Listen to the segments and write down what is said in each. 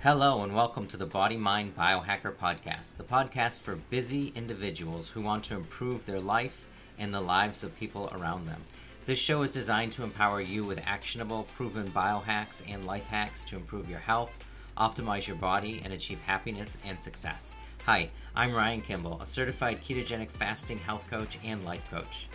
Hello and welcome to the Body Mind Biohacker Podcast, the podcast for busy individuals who want to improve their life and the lives of people around them. This show is designed to empower you with actionable, proven biohacks and life hacks to improve your health, optimize your body, and achieve happiness and success. Hi, I'm Ryan Kimball, a certified Ketogenic Fasting Health Coach and Life Coach.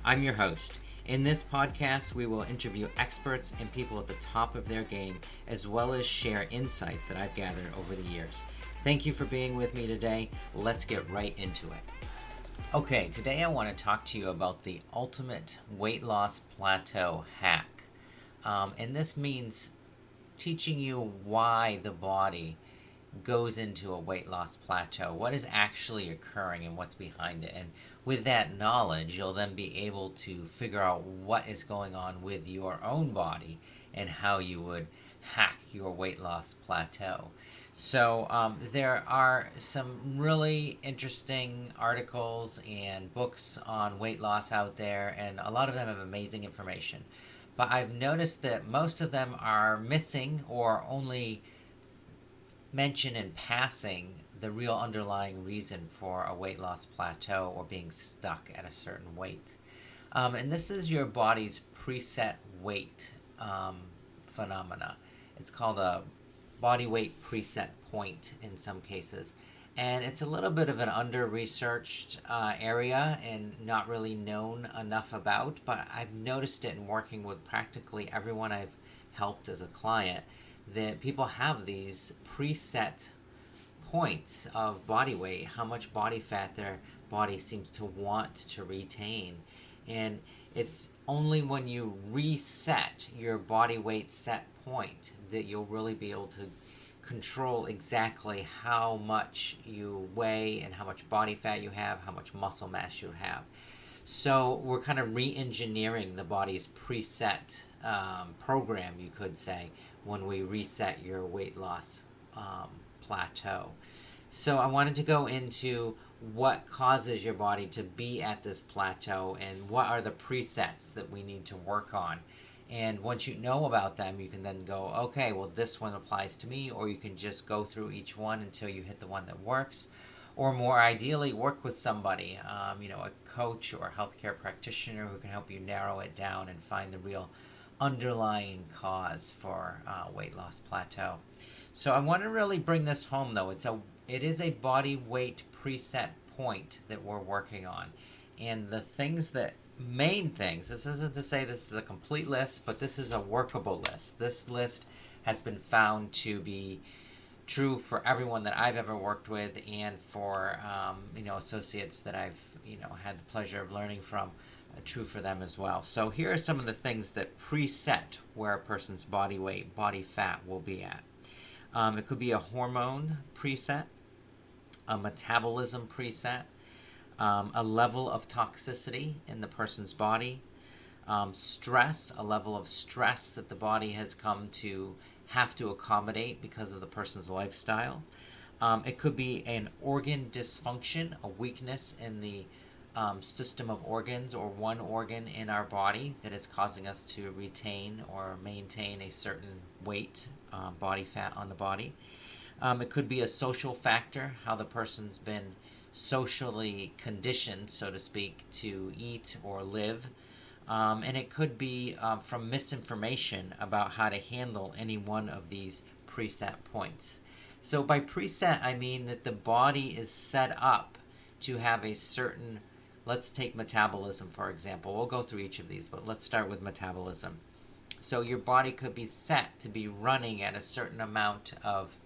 I'm your host. In this podcast, we will interview experts and people at the top of their game, as well as share insights that I've gathered over the years. Thank you for being with me today. Let's get right into it. Okay, today I want to talk to you about the ultimate weight loss plateau hack. And this means teaching you why the body goes into a weight loss plateau, what is actually occurring and what's behind it. And with that knowledge, you'll then be able to figure out what is going on with your own body and how you would hack your weight loss plateau. So there are some really interesting articles and books on weight loss out there, and a lot of them have amazing information. But I've noticed that most of them are missing or only mention in passing the real underlying reason for a weight loss plateau or being stuck at a certain weight. And this is your body's preset weight phenomena. It's called a body weight preset point in some cases. And it's a little bit of an under-researched area and not really known enough about, but I've noticed it in working with practically everyone I've helped as a client, that people have these preset points of body weight, how much body fat their body seems to want to retain. And it's only when you reset your body weight set point that you'll really be able to control exactly how much you weigh and how much body fat you have, how much muscle mass you have. So we're kind of re-engineering the body's preset program, you could say, when we reset your weight loss plateau. So I wanted to go into what causes your body to be at this plateau and what are the presets that we need to work on. And once you know about them, you can then go, okay, well, this one applies to me, or you can just go through each one until you hit the one that works. Or more ideally, work with somebody, a coach or a healthcare practitioner who can help you narrow it down and find the real underlying cause for weight loss plateau. So I want to really bring this home, though. It is a body weight preset point that we're working on. And the main things, this isn't to say this is a complete list, but this is a workable list. This list has been found to be true for everyone that I've ever worked with, and for associates that I've had the pleasure of learning from, true for them as well. So here are some of the things that preset where a person's body weight, body fat will be at. It could be a hormone preset, a metabolism preset, a level of toxicity in the person's body, stress, a level of stress that the body has come to have to accommodate because of the person's lifestyle. It could be an organ dysfunction, a weakness in the system of organs, or one organ in our body that is causing us to retain or maintain a certain weight, body fat on the body. It could be a social factor, how the person's been socially conditioned, so to speak, to eat or live. And it could be from misinformation about how to handle any one of these preset points. So by preset, I mean that the body is set up to have a certain, let's take metabolism, for example. We'll go through each of these, but let's start with metabolism. So your body could be set to be running at a certain amount of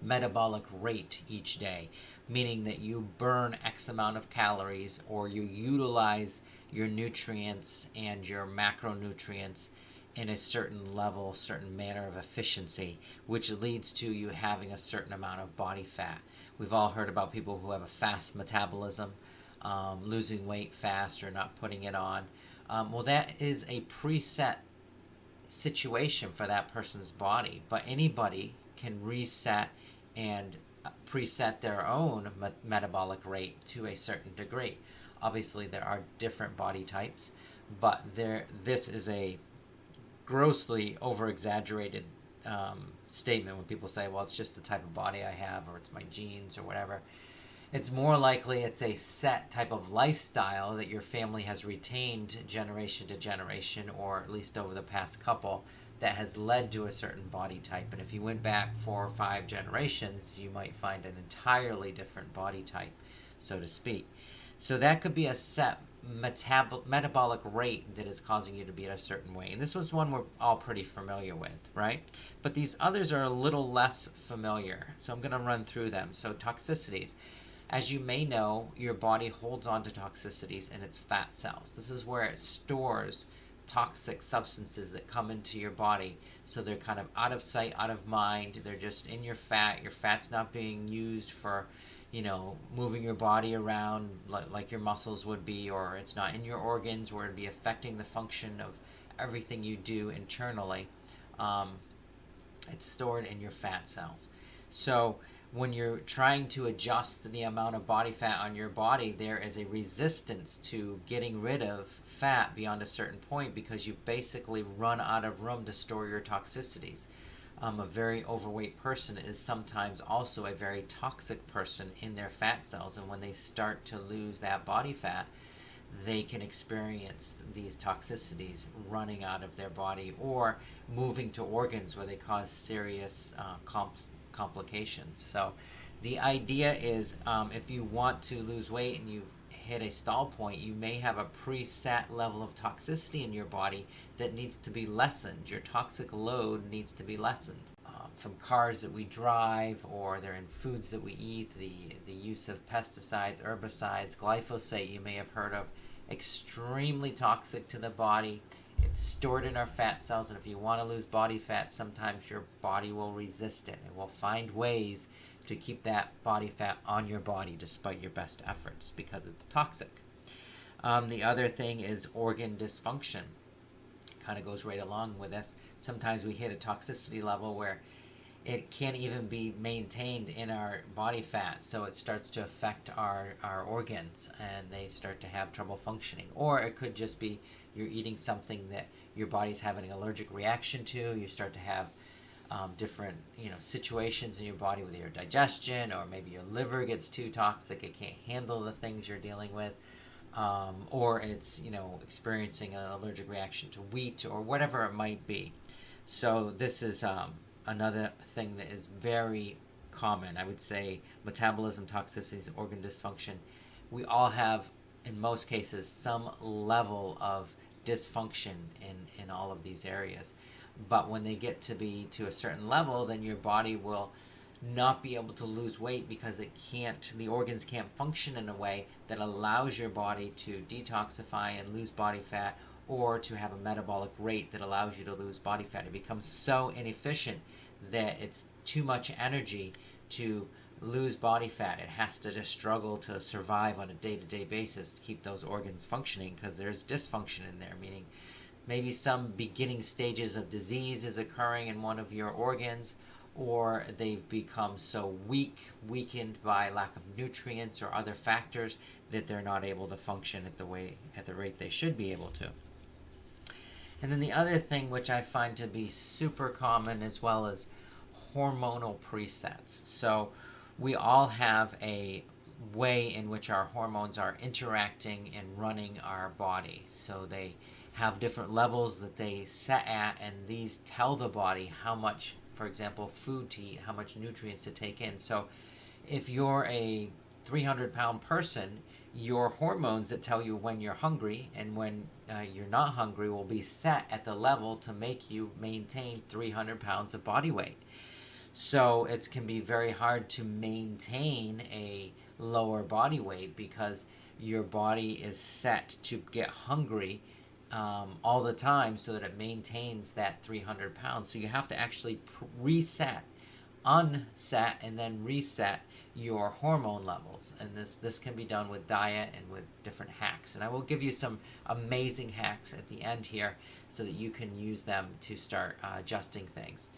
metabolic rate each day, meaning that you burn X amount of calories, or you utilize your nutrients and your macronutrients in a certain level, certain manner of efficiency, which leads to you having a certain amount of body fat. We've all heard about people who have a fast metabolism, losing weight fast or not putting it on. Well, that is a preset situation for that person's body, but anybody can reset and preset their own metabolic rate to a certain degree. Obviously, there are different body types, but this is a grossly over-exaggerated statement when people say, well, it's just the type of body I have, or it's my genes, or whatever. It's more likely it's a set type of lifestyle that your family has retained generation to generation, or at least over the past couple, that has led to a certain body type. And if you went back 4 or 5 generations, you might find an entirely different body type, so to speak. So that could be a set metabolic rate that is causing you to be at a certain way. And this was one we're all pretty familiar with, right? But these others are a little less familiar. So I'm going to run through them. So toxicities. As you may know, your body holds on to toxicities in its fat cells. This is where it stores toxic substances that come into your body. So they're kind of out of sight, out of mind. They're just in your fat. Your fat's not being used for, moving your body around like your muscles would be, or it's not in your organs where it'd be affecting the function of everything you do internally. It's stored in your fat cells. So when you're trying to adjust the amount of body fat on your body, there is a resistance to getting rid of fat beyond a certain point, because you've basically run out of room to store your toxicities. A very overweight person is sometimes also a very toxic person in their fat cells, and when they start to lose that body fat, they can experience these toxicities running out of their body or moving to organs where they cause serious complications. So the idea is, if you want to lose weight and you've hit a stall point, you may have a preset level of toxicity in your body that needs to be lessened. Your toxic load needs to be lessened. From cars that we drive, or they're in foods that we eat, the use of pesticides, herbicides, glyphosate you may have heard of, extremely toxic to the body. It's stored in our fat cells, and if you want to lose body fat, sometimes your body will resist it. It will find ways to keep that body fat on your body despite your best efforts, because it's toxic. The other thing is organ dysfunction. Kind of goes right along with this. Sometimes we hit a toxicity level where it can't even be maintained in our body fat, so it starts to affect our organs, and they start to have trouble functioning. Or it could just be you're eating something that your body's having an allergic reaction to. You start to have different situations in your body with your digestion, or maybe your liver gets too toxic, it can't handle the things you're dealing with, or it's experiencing an allergic reaction to wheat, or whatever it might be. So this is another thing that is very common. I would say metabolism, toxicities, organ dysfunction. We all have, in most cases, some level of dysfunction in all of these areas. But when they get to be to a certain level, then your body will not be able to lose weight, because the organs can't function in a way that allows your body to detoxify and lose body fat, or to have a metabolic rate that allows you to lose body fat. It becomes so inefficient that it's too much energy to lose body fat. It has to just struggle to survive on a day-to-day basis to keep those organs functioning, because there's dysfunction in there, meaning maybe some beginning stages of disease is occurring in one of your organs, or they've become so weakened by lack of nutrients or other factors that they're not able to function at the rate they should be able to. And then the other thing, which I find to be super common, as well as hormonal presets. So we all have a way in which our hormones are interacting and running our body. So they have different levels that they set at, and these tell the body how much, for example, food to eat, how much nutrients to take in. So if you're a 300-pound person, your hormones that tell you when you're hungry and when you're not hungry will be set at the level to make you maintain 300 pounds of body weight. So it can be very hard to maintain a lower body weight, because your body is set to get hungry all the time, so that it maintains that 300 pounds. So you have to actually unset and then reset your hormone levels, and this can be done with diet and with different hacks, and I will give you some amazing hacks at the end here so that you can use them to start adjusting things.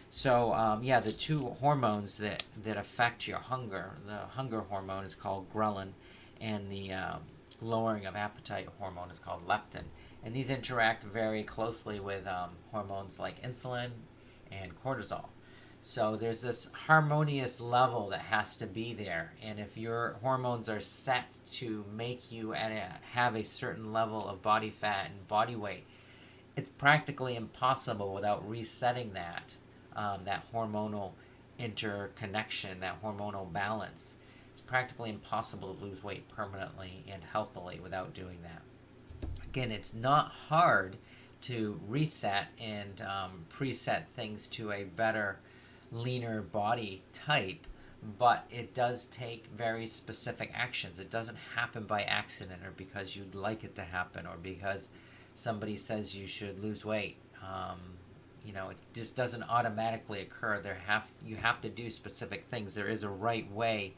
So the two hormones that affect your hunger, the hunger hormone is called Ghrelin, and the lowering of appetite hormone is called leptin, and these interact very closely with hormones like insulin and cortisol. So there's this harmonious level that has to be there. And if your hormones are set to make you have a certain level of body fat and body weight, it's practically impossible without resetting that hormonal interconnection, that hormonal balance. It's practically impossible to lose weight permanently and healthily without doing that. Again, it's not hard to reset and preset things to a better, leaner body type, but it does take very specific actions. It doesn't happen by accident or because you'd like it to happen or because somebody says you should lose weight. It just doesn't automatically occur. You have to do specific things. There is a right way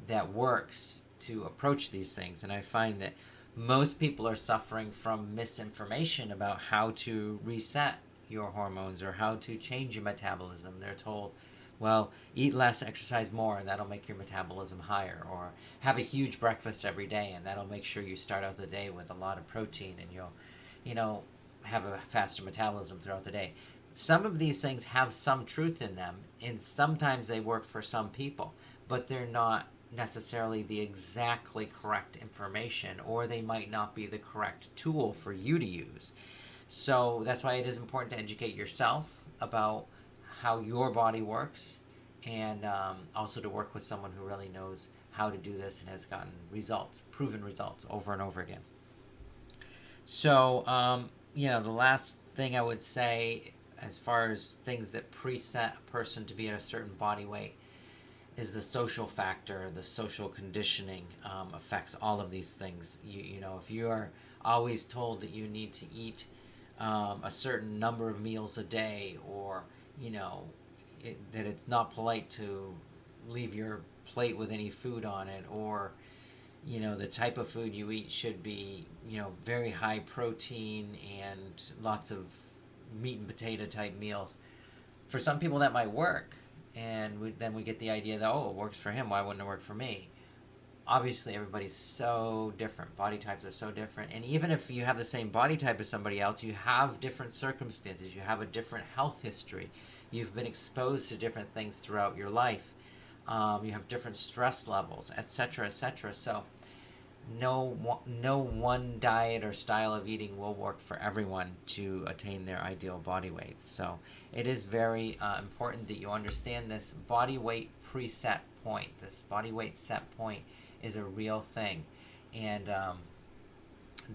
that works to approach these things, and I find that most people are suffering from misinformation about how to reset your hormones or how to change your metabolism. They're told, well, eat less, exercise more, and that'll make your metabolism higher. Or have a huge breakfast every day, and that'll make sure you start out the day with a lot of protein, and you'll, have a faster metabolism throughout the day. Some of these things have some truth in them, and sometimes they work for some people, but they're not necessarily the exactly correct information, or they might not be the correct tool for you to use. So that's why it is important to educate yourself about how your body works, and also to work with someone who really knows how to do this and has gotten results, proven results over and over again. So, the last thing I would say as far as things that preset a person to be at a certain body weight is the social factor, the social conditioning affects all of these things. If you are always told that you need to eat a certain number of meals a day, or that it's not polite to leave your plate with any food on it, or the type of food you eat should be very high protein and lots of meat and potato type meals. For some people that might work, and then we get the idea that, it works for him, why wouldn't it work for me? Obviously everybody's so different, body types are so different, and even if you have the same body type as somebody else, you have different circumstances, you have a different health history, you've been exposed to different things throughout your life, you have different stress levels, etc., etc. So no one diet or style of eating will work for everyone to attain their ideal body weight. So it is very important that you understand this body weight preset point. This body weight set point is a real thing, and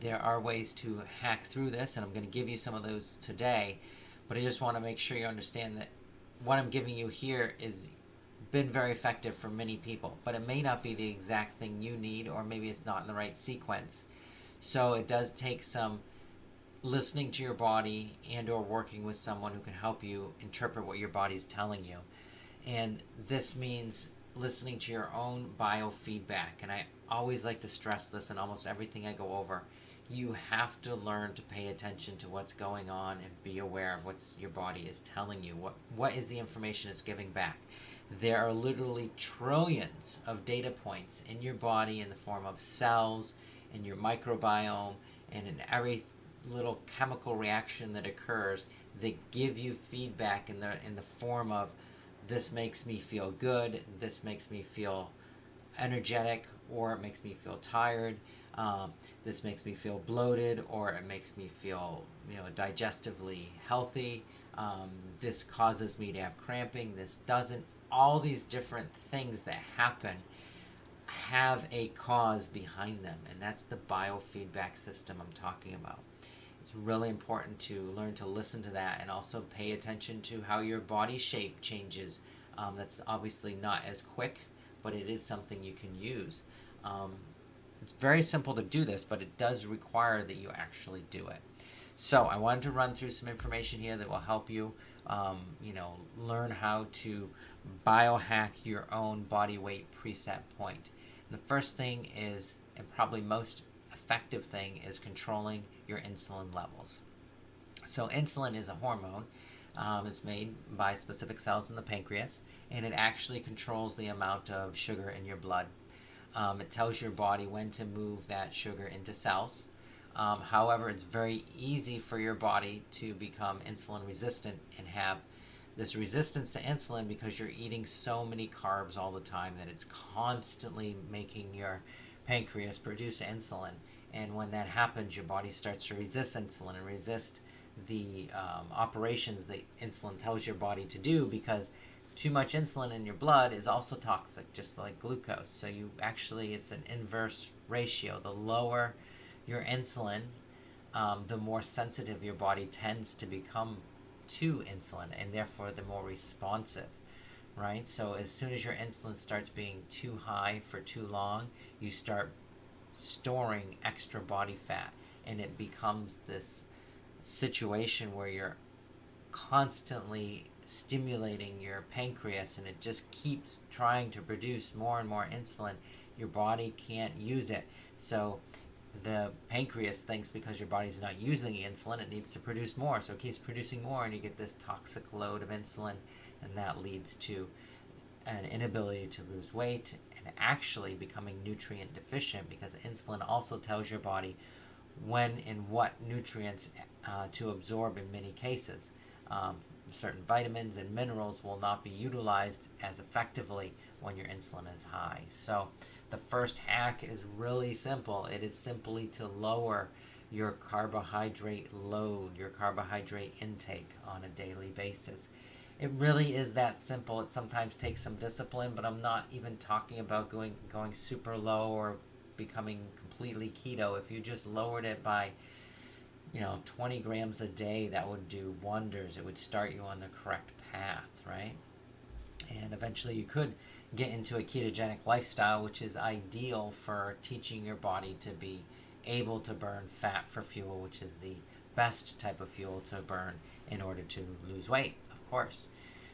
there are ways to hack through this, and I'm going to give you some of those today, but I just want to make sure you understand that what I'm giving you here is been very effective for many people, but it may not be the exact thing you need, or maybe it's not in the right sequence. So it does take some listening to your body and or working with someone who can help you interpret what your body's telling you. And this means listening to your own biofeedback. And I always like to stress this in almost everything I go over. You have to learn to pay attention to what's going on and be aware of what your body is telling you. What is the information it's giving back? There are literally trillions of data points in your body in the form of cells, in your microbiome, and in every little chemical reaction that occurs that give you feedback in the form of, this makes me feel good, this makes me feel energetic, or it makes me feel tired, this makes me feel bloated, or it makes me feel digestively healthy, this causes me to have cramping, this doesn't. All these different things that happen have a cause behind them, and that's the biofeedback system I'm talking about. It's really important to learn to listen to that, and also pay attention to how your body shape changes. That's obviously not as quick, but it is something you can use. It's very simple to do this, but it does require that you actually do it. So I wanted to run through some information here that will help you, learn how to biohack your own body weight preset point. And the first thing is, and probably most effective thing, is controlling your insulin levels. So insulin is a hormone. It's made by specific cells in the pancreas, and it actually controls the amount of sugar in your blood. It tells your body when to move that sugar into cells. However, it's very easy for your body to become insulin resistant and have this resistance to insulin because you're eating so many carbs all the time that it's constantly making your pancreas produce insulin. And when that happens, your body starts to resist insulin and resist the operations that insulin tells your body to do, because too much insulin in your blood is also toxic, just like glucose. So you actually, it's an inverse ratio. The lower your insulin, the more sensitive your body tends to become to insulin, and therefore the more responsive, right? So as soon as your insulin starts being too high for too long, you start storing extra body fat, and it becomes this situation where you're constantly stimulating your pancreas, and it just keeps trying to produce more and more insulin. Your body can't use it, so the pancreas thinks because your body's not using the insulin, it needs to produce more, so it keeps producing more, and you get this toxic load of insulin, and that leads to an inability to lose weight and actually becoming nutrient deficient, because insulin also tells your body when and what nutrients to absorb in many cases. Certain vitamins and minerals will not be utilized as effectively when your insulin is high. So the first hack is really simple. It is simply to lower your carbohydrate load, your carbohydrate intake on a daily basis. It really is that simple. It sometimes takes some discipline, but I'm not even talking about going super low or becoming completely keto. If you just lowered it by 20 grams a day, that would do wonders. It would start you on the correct path, right? And eventually you could get into a ketogenic lifestyle, which is ideal for teaching your body to be able to burn fat for fuel, which is the best type of fuel to burn in order to lose weight, of course.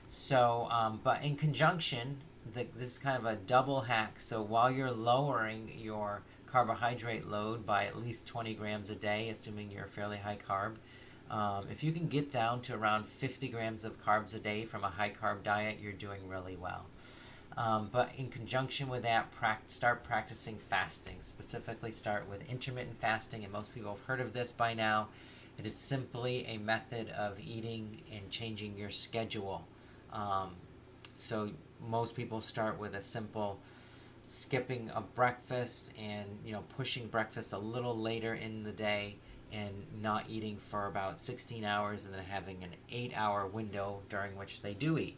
So, but in conjunction, this is kind of a double hack. So while you're lowering your carbohydrate load by at least 20 grams a day, assuming you're fairly high carb, if you can get down to around 50 grams of carbs a day from a high carb diet, you're doing really well. But in conjunction with that, start practicing fasting. Specifically, start with intermittent fasting, and most people have heard of this by now. It is simply a method of eating and changing your schedule. So most people start with a simple skipping of breakfast and pushing breakfast a little later in the day and not eating for about 16 hours, and then having an 8-hour window during which they do eat.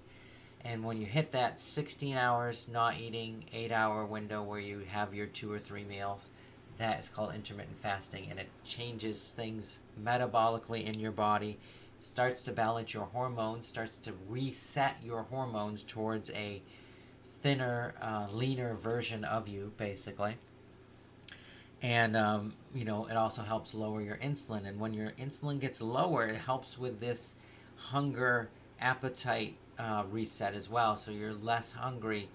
And when you hit that 16 hours not eating, 8-hour window where you have your 2 or 3 meals, that is called intermittent fasting, and it changes things metabolically in your body, starts to balance your hormones, starts to reset your hormones towards a thinner, leaner version of you, basically. And it also helps lower your insulin, and when your insulin gets lower, it helps with this hunger appetite reset as well, so you're less hungry.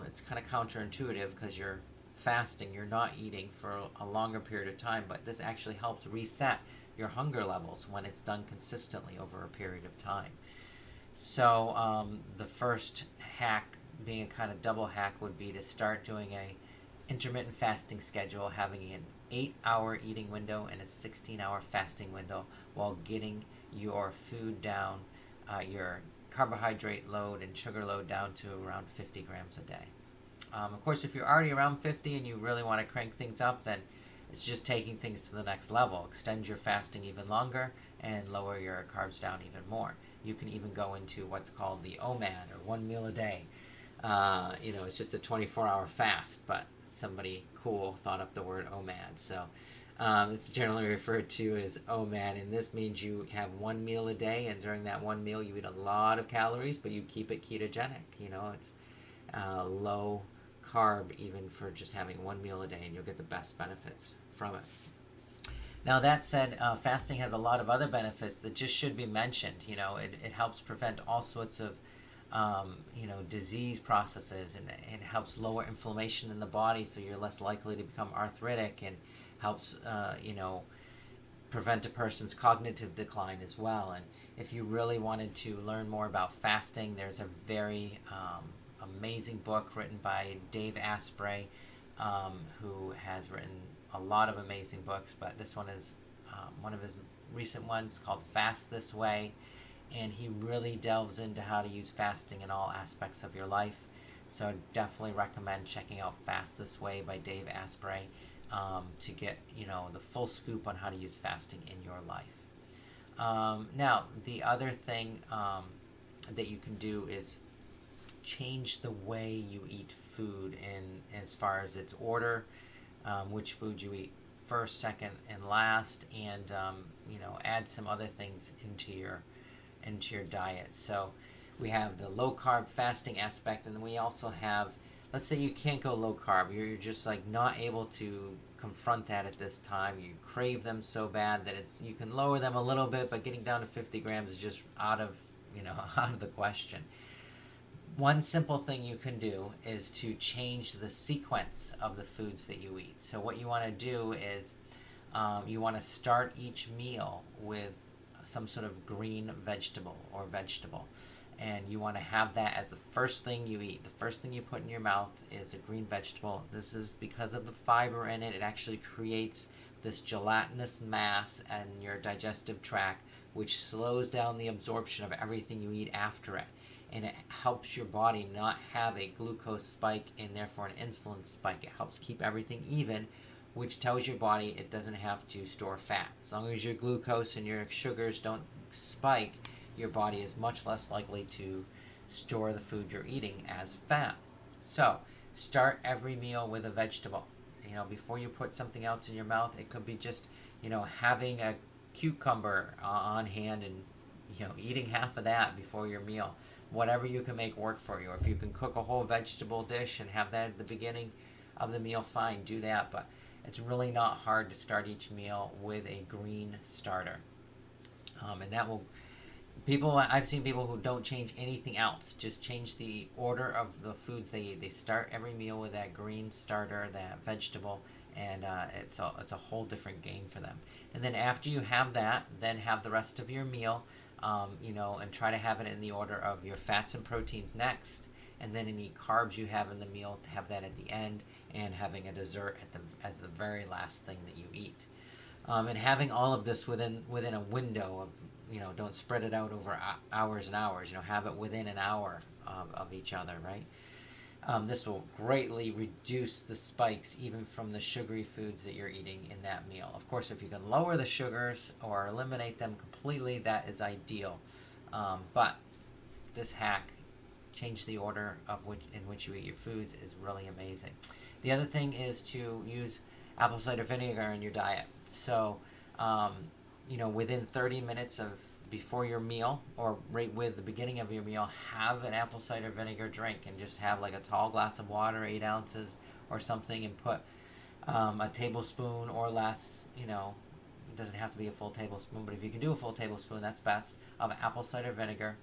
It's kind of counterintuitive because you're fasting, you're not eating for a longer period of time, but this actually helps reset your hunger levels when it's done consistently over a period of time. So the first hack, being a kind of double hack, would be to start doing a intermittent fasting schedule, having an 8-hour eating window and a 16-hour fasting window, while getting your food down, your carbohydrate load and sugar load down to around 50 grams a day. Of course, if you're already around 50 and you really want to crank things up, then it's just taking things to the next level. Extend your fasting even longer and lower your carbs down even more. You can even go into what's called the OMAD, or 1 meal a day. It's just a 24-hour fast, but somebody cool thought up the word OMAD. So it's generally referred to as OMAD, and this means you have 1 meal a day, and during that 1 meal you eat a lot of calories, but you keep it ketogenic. It's low carb even for just having 1 meal a day, and you'll get the best benefits from it. Now, that said, fasting has a lot of other benefits that just should be mentioned. It helps prevent all sorts of disease processes, and it helps lower inflammation in the body, so you're less likely to become arthritic, and helps prevent a person's cognitive decline as well. And if you really wanted to learn more about fasting, there's a very amazing book written by Dave Asprey, who has written a lot of amazing books, but this one is one of his recent ones, called Fast This Way. and he really delves into how to use fasting in all aspects of your life. So I definitely recommend checking out Fast This Way by Dave Asprey to get the full scoop on how to use fasting in your life. Now, the other thing that you can do is change the way you eat food in as far as its order, which food you eat first, second, and last, and add some other things into your diet. So we have the low carb fasting aspect, and then we also have, let's say you can't go low carb, you're just like not able to confront that at this time. You crave them so bad that you can lower them a little bit, but getting down to 50 grams is just out of out of the question. One simple thing you can do is to change the sequence of the foods that you eat. So what you want to do is you want to start each meal with some sort of green vegetable or vegetable. And you want to have that as the first thing you eat. The first thing you put in your mouth is a green vegetable. This is because of the fiber in it. It actually creates this gelatinous mass in your digestive tract, which slows down the absorption of everything you eat after it. And it helps your body not have a glucose spike and therefore an insulin spike. It helps keep everything even, which tells your body it doesn't have to store fat. As long as your glucose and your sugars don't spike, your body is much less likely to store the food you're eating as fat. So start every meal with a vegetable. Before you put something else in your mouth, it could be just having a cucumber on hand and eating half of that before your meal. Whatever you can make work for you. Or if you can cook a whole vegetable dish and have that at the beginning of the meal, fine, do that. But it's really not hard to start each meal with a green starter. And that will I've seen people who don't change anything else, just change the order of the foods they eat. They start every meal with that green starter, that vegetable, and it's a whole different game for them. And then after you have that, then have the rest of your meal, and try to have it in the order of your fats and proteins next, and then any carbs you have in the meal, to have that at the end, and having a dessert as the very last thing that you eat. And having all of this within a window of, don't spread it out over hours and hours. Have it within an hour of each other, right? This will greatly reduce the spikes even from the sugary foods that you're eating in that meal. Of course, if you can lower the sugars or eliminate them completely, that is ideal. But this hack, change the order in which you eat your foods, is really amazing. The other thing is to use apple cider vinegar in your diet. So, within 30 minutes before your meal, or right with the beginning of your meal, have an apple cider vinegar drink, and just have like a tall glass of water, 8 ounces or something, and put a tablespoon or less, it doesn't have to be a full tablespoon, but if you can do a full tablespoon, that's best, of apple cider vinegar,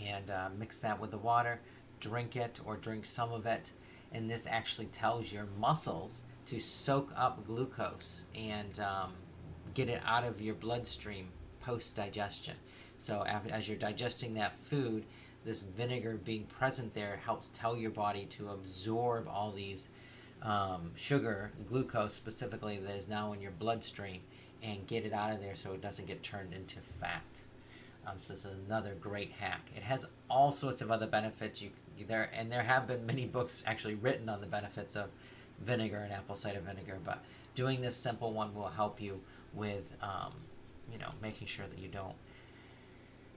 and mix that with the water, drink it or drink some of it, and this actually tells your muscles to soak up glucose and get it out of your bloodstream post-digestion. So as you're digesting that food, this vinegar being present there helps tell your body to absorb all these sugar, glucose specifically, that is now in your bloodstream, and get it out of there so it doesn't get turned into fat. So this is another great hack. It has all sorts of other benefits. There have been many books actually written on the benefits of vinegar and apple cider vinegar, but doing this simple one will help you with making sure that you don't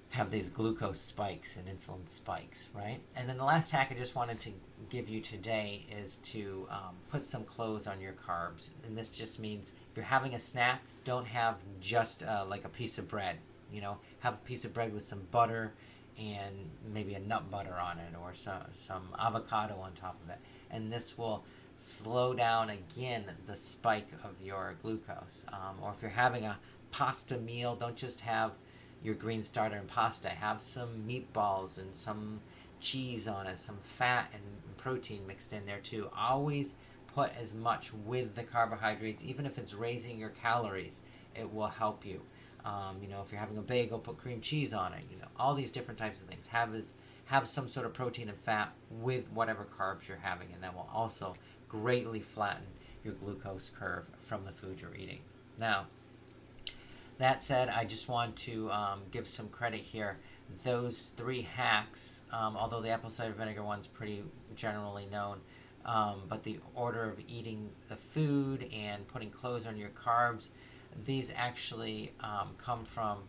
have these glucose spikes and insulin spikes, right? And then the last hack I just wanted to give you today is to put some clothes on your carbs. And this just means if you're having a snack, don't have just like a piece of bread. Have a piece of bread with some butter and maybe a nut butter on it, or some avocado on top of it. And this will slow down again the spike of your glucose. Or if you're having a pasta meal, don't just have your green starter and pasta. Have some meatballs and some cheese on it, some fat and protein mixed in there too. Always put as much with the carbohydrates, even if it's raising your calories, it will help you. If you're having a bagel, put cream cheese on it. All these different types of things. Have some sort of protein and fat with whatever carbs you're having, and that will also greatly flatten your glucose curve from the food you're eating. Now, That said, I just want to give some credit here. Those 3 hacks, although the apple cider vinegar one's pretty generally known, but the order of eating the food and putting clothes on your carbs, these actually come from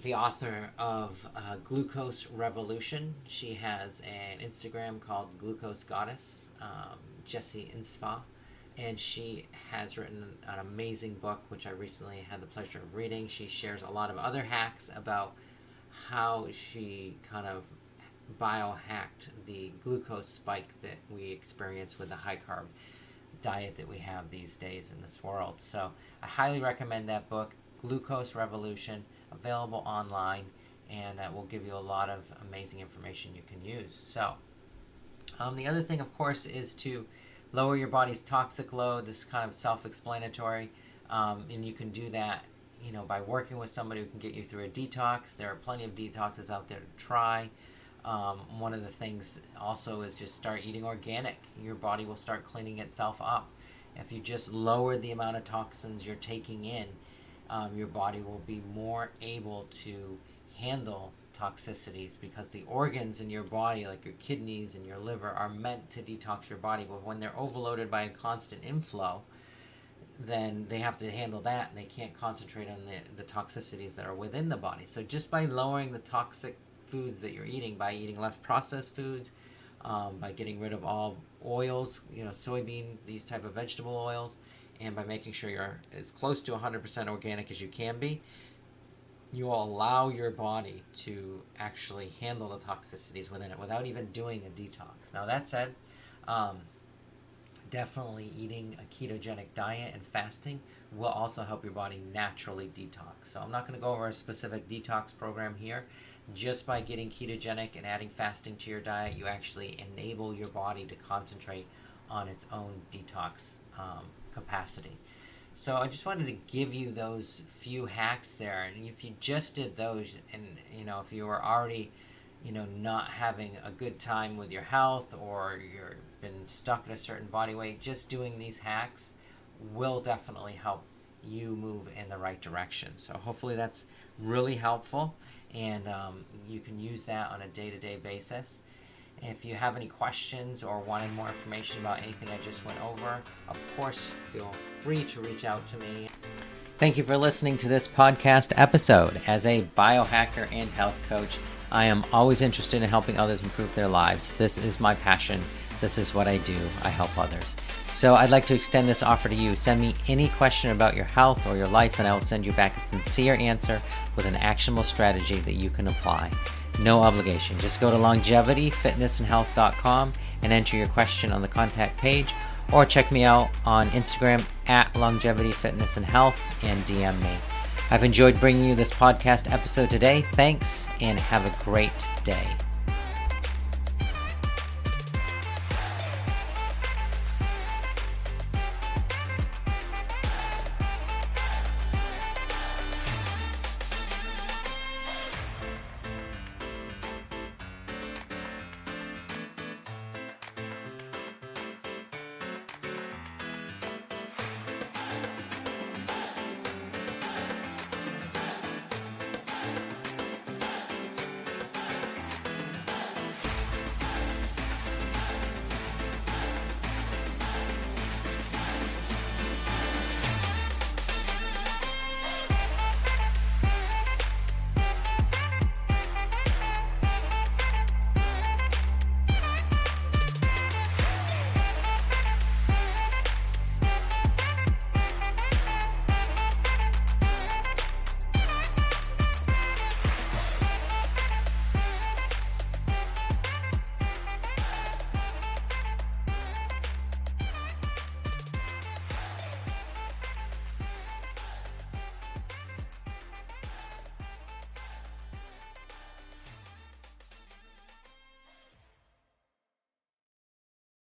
the author of Glucose Revolution. She has an Instagram called Glucose Goddess, Jessie Inspa, and she has written an amazing book, which I recently had the pleasure of reading. She shares a lot of other hacks about how she kind of biohacked the glucose spike that we experience with the high carb diet that we have these days in this world. So I highly recommend that book, Glucose Revolution, available online, and will give you a lot of amazing information you can use. So the other thing, of course, is to lower your body's toxic load. This is kind of self-explanatory, and you can do that by working with somebody who can get you through a detox. There are plenty of detoxes out there to try. One of the things also is just start eating organic. Your body will start cleaning itself up. If you just lower the amount of toxins you're taking in, your body will be more able to handle toxicities, because the organs in your body, like your kidneys and your liver, are meant to detox your body. But when they're overloaded by a constant inflow, then they have to handle that, and they can't concentrate on the toxicities that are within the body. So just by lowering the toxic foods that you're eating, by eating less processed foods, by getting rid of all oils, soybean, these type of vegetable oils, and by making sure you're as close to 100% organic as you can be, you will allow your body to actually handle the toxicities within it without even doing a detox. Now, that said, definitely eating a ketogenic diet and fasting will also help your body naturally detox. So I'm not going to go over a specific detox program here. Just by getting ketogenic and adding fasting to your diet, you actually enable your body to concentrate on its own detox capacity. So I just wanted to give you those few hacks there, and if you just did those, and if you were already not having a good time with your health, or you've been stuck at a certain body weight, just doing these hacks will definitely help you move in the right direction. So hopefully that's really helpful, and you can use that on a day-to-day basis. If you have any questions or wanted more information about anything I just went over, of course, feel free to reach out to me. Thank you for listening to this podcast episode. As a biohacker and health coach, I am always interested in helping others improve their lives. This is my passion. This is what I do. I help others. So I'd like to extend this offer to you. Send me any question about your health or your life, and I will send you back a sincere answer with an actionable strategy that you can apply. No obligation. Just go to longevityfitnessandhealth.com and enter your question on the contact page, or check me out on Instagram at longevityfitnessandhealth and DM me. I've enjoyed bringing you this podcast episode today. Thanks, and have a great day.